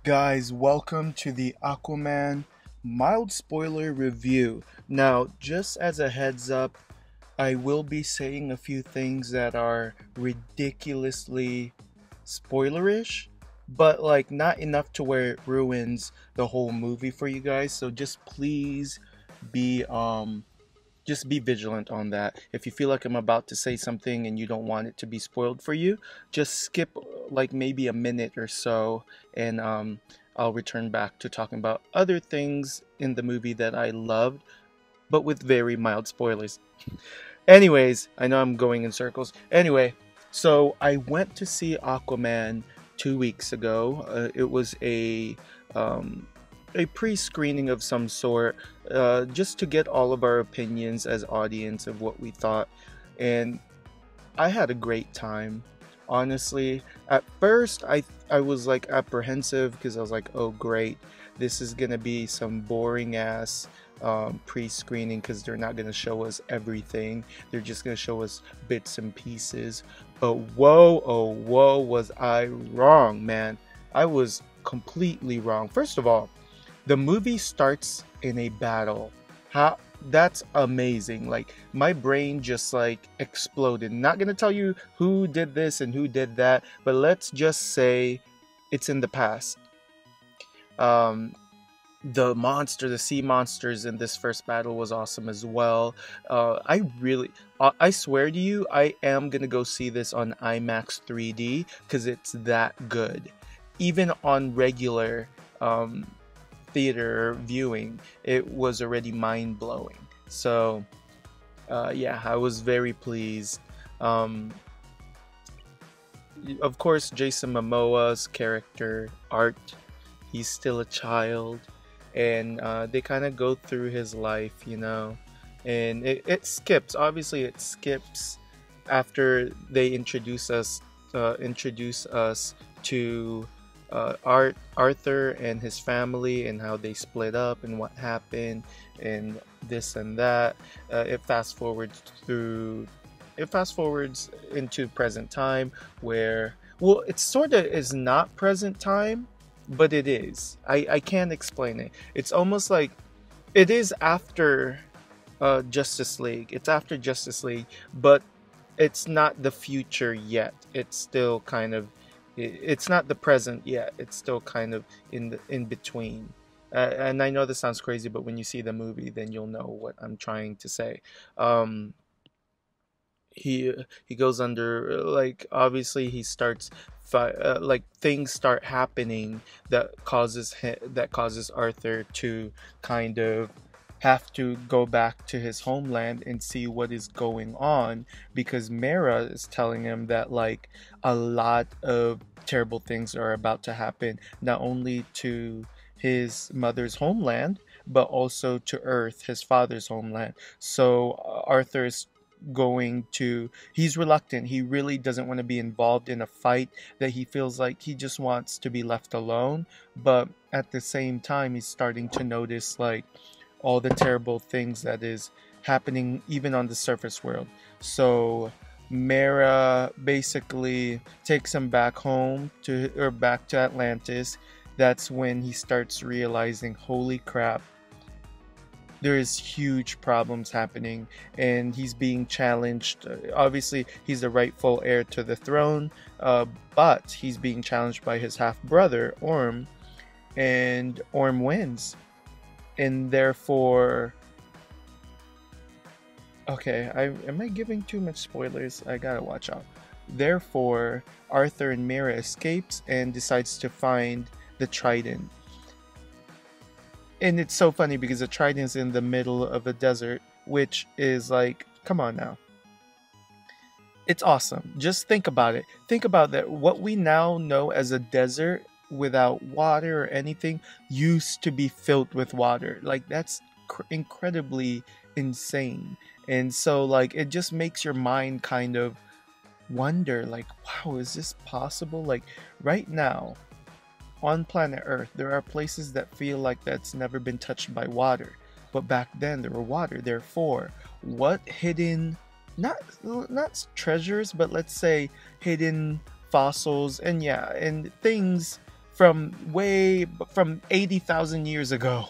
Guys, welcome to the Aquaman mild spoiler review. Now, just as a heads up, I will be saying a few things that are ridiculously spoilerish, but like not enough to where it ruins the whole movie for you guys. So just please be just be vigilant on that. If you feel like I'm about to say something and you don't want it to be spoiled for you, just skip like maybe a minute or so, and I'll return back to talking about other things in the movie that I loved, but with very mild spoilers. Anyways, I know I'm going in circles. Anyway, so I went to see Aquaman 2 weeks ago. It was a pre-screening of some sort, just to get all of our opinions as audience of what we thought, and I had a great time. Honestly, at first I was like apprehensive because I was like, oh great, this is gonna be some boring ass pre-screening because they're not gonna show us everything. They're just gonna show us bits and pieces. But whoa, oh whoa, was I wrong, man. I was completely wrong. First of all, the movie starts in a battle. How that's amazing. Like my brain just like exploded. Not gonna tell you who did this and who did that, but let's just say it's in the past. Um, the sea monsters in this first battle was awesome as well. I swear to you, I am gonna go see this on IMAX 3D because it's that good. Even on regular um, theater viewing, it was already mind blowing. So, yeah, I was very pleased. Um, of course, Jason Momoa's character, Art, he's still a child, and they kind of go through his life, and it skips. Obviously, it skips after they introduce us to Arthur and his family and how they split up and what happened and this and that. It fast forwards into present time where, well, it sort of is not present time, but it is. I can't explain it. It's almost like it is after Justice League. It's after Justice League, but it's not the future yet. It's still kind of it's not the present yet. It's still kind of in between. And I know this sounds crazy, but when you see the movie, then you'll know what I'm trying to say. Um, he goes under, like, obviously he starts like things start happening that causes Arthur to kind of have to go back to his homeland and see what is going on, because Mara is telling him that like a lot of terrible things are about to happen, not only to his mother's homeland but also to Earth, his father's homeland. So Arthur is he's reluctant. He really doesn't want to be involved in a fight that he feels like he just wants to be left alone. But at the same time, he's starting to notice like all the terrible things that is happening even on the surface world. So Mara basically takes him back home back to Atlantis. That's when he starts realizing, holy crap, there is huge problems happening, and he's being challenged. Obviously he's the rightful heir to the throne, but he's being challenged by his half brother Orm, and Orm wins. And therefore, okay, am I giving too much spoilers? I gotta watch out. Therefore, Arthur and Mira escapes and decides to find the trident. And it's so funny because the trident's in the middle of a desert, which is like, come on now. It's awesome. Just think about it. Think about that. What we now know as a desert without water or anything used to be filled with water. Like that's incredibly insane. And so like it just makes your mind kind of wonder like, wow, is this possible? Like right now on planet Earth, there are places that feel like that's never been touched by water. But back then there were water. Therefore, what hidden, not treasures, but let's say hidden fossils and yeah, and things from 80,000 years ago.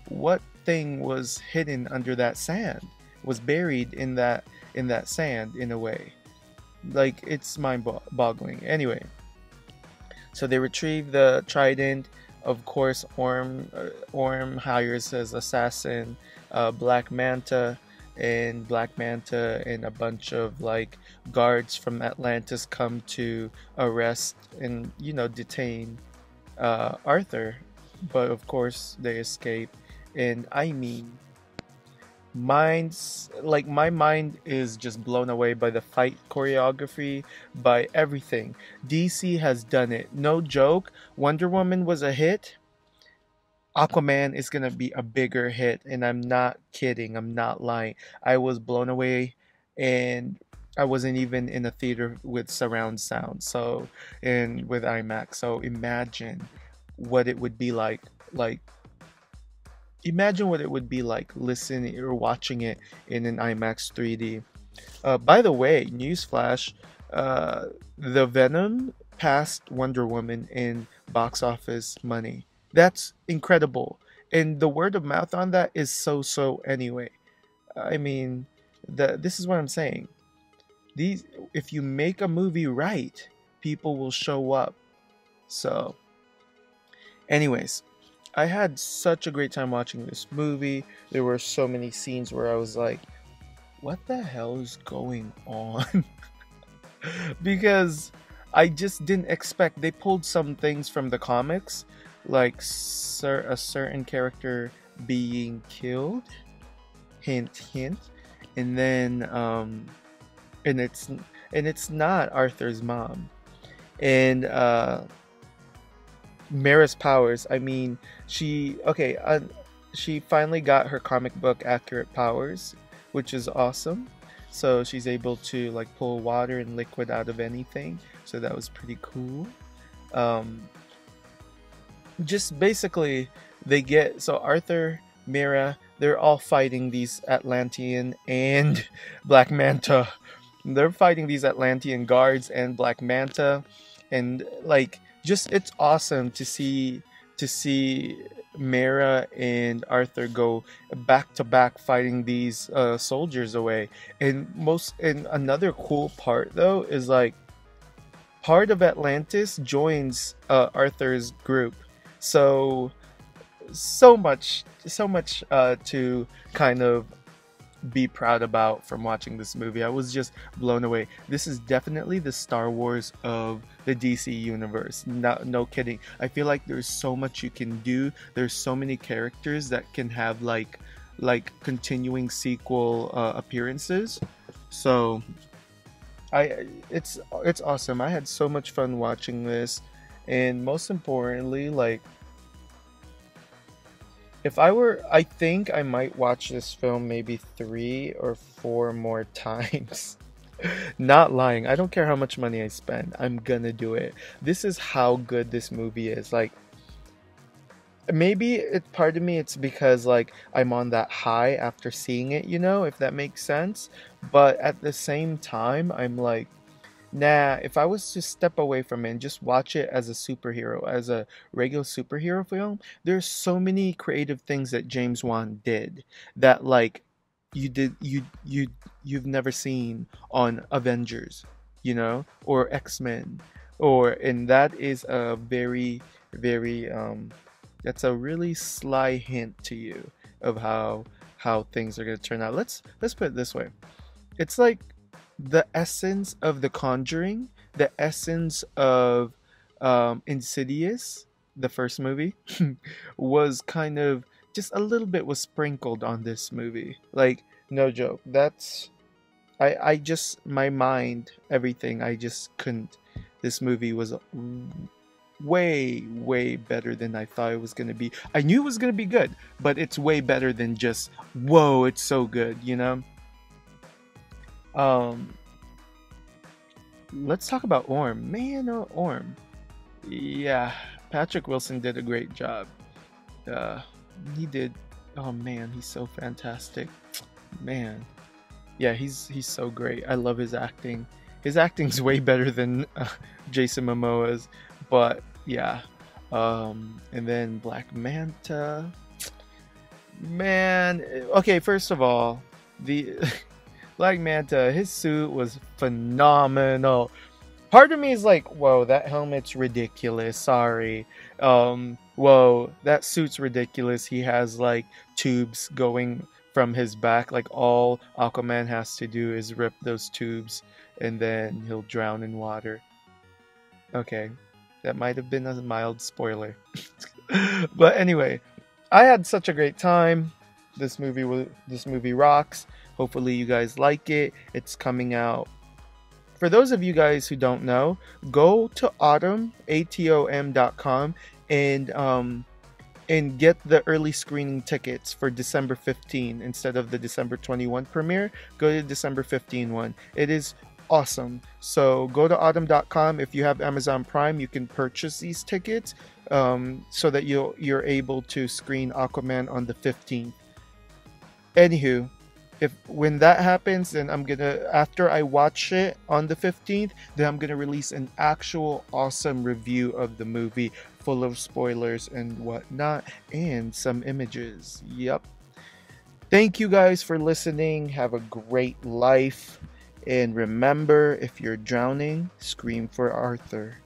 What thing was hidden under that sand? Was buried in that sand in a way. Like, it's mind-boggling. Anyway, so they retrieve the trident. Of course, Orm hires as assassin Black Manta, and Black Manta and a bunch of like guards from Atlantis come to arrest and detain Arthur, but of course they escape. And I mean, my mind is just blown away by the fight choreography, by everything. DC has done it, no joke. Wonder Woman was a hit. Aquaman is gonna be a bigger hit, and I'm not kidding, I'm not lying. I was blown away, and I wasn't even in a theater with surround sound, so, and with IMAX. So imagine what it would be like imagine what it would be like listening or watching it in an IMAX 3D. By the way, newsflash, the Venom passed Wonder Woman in box office money. That's incredible. And the word of mouth on that is so anyway. I mean, this is what I'm saying. If you make a movie right, people will show up. So, anyways, I had such a great time watching this movie. There were so many scenes where I was like, what the hell is going on? Because I just didn't expect. They pulled some things from the comics, like a certain character being killed, hint hint, and then and it's not Arthur's mom. And Mara's powers, I mean, she finally got her comic book accurate powers, which is awesome. So she's able to like pull water and liquid out of anything, so that was pretty cool. Just basically, Arthur, Mira, they're all fighting these Atlantean and Black Manta. They're fighting these Atlantean guards and Black Manta, and like, just, it's awesome to see Mara and Arthur go back to back fighting these soldiers away. And another cool part though is like, part of Atlantis joins Arthur's group. So much to kind of be proud about from watching this movie. I was just blown away. This is definitely the Star Wars of the DC universe. No kidding. I feel like there's so much you can do. There's so many characters that can have like continuing sequel appearances. So it's awesome. I had so much fun watching this, and most importantly, like, I think I might watch this film maybe 3 or 4 more times. Not lying. I don't care how much money I spend. I'm gonna do it. This is how good this movie is. Like, maybe part of me, it's because like I'm on that high after seeing it, if that makes sense. But at the same time, I'm like, nah, if I was to step away from it and just watch it as a superhero, as a regular superhero film, there's so many creative things that James Wan did that like you've never seen on Avengers, or X-Men, and that is a very that's a really sly hint to you of how things are going to turn out. Let's put it this way. It's like the essence of The Conjuring, the essence of Insidious, the first movie, was kind of just a little bit was sprinkled on this movie. Like, no joke. That's I just, my mind, everything, I just couldn't. This movie was way better than I thought it was going to be. I knew it was going to be good, but it's way better than just, whoa, it's so good, Let's talk about Orm. Man, Orm. Yeah, Patrick Wilson did a great job. He did. Oh man, he's so fantastic. Man, yeah, he's so great. I love his acting. His acting's way better than Jason Momoa's. But yeah, And then Black Manta. Man, okay, first of all, the Black Manta, his suit was phenomenal. Part of me is like, whoa, that helmet's ridiculous. Sorry. Whoa, that suit's ridiculous. He has like tubes going from his back. Like all Aquaman has to do is rip those tubes and then he'll drown in water. Okay. That might have been a mild spoiler. But anyway, I had such a great time. This movie rocks. Hopefully you guys like it. It's coming out. For those of you guys who don't know, go to atom.com and get the early screening tickets for December 15 instead of the December 21 premiere. Go to the December 15 one. It is awesome. So go to atom.com. If you have Amazon Prime, you can purchase these tickets so that you're able to screen Aquaman on the 15th. Anywho, when that happens, then I'm gonna, after I watch it on the 15th, then I'm gonna release an actual awesome review of the movie full of spoilers and whatnot and some images. Yep. Thank you guys for listening. Have a great life, and remember, if you're drowning, scream for Arthur.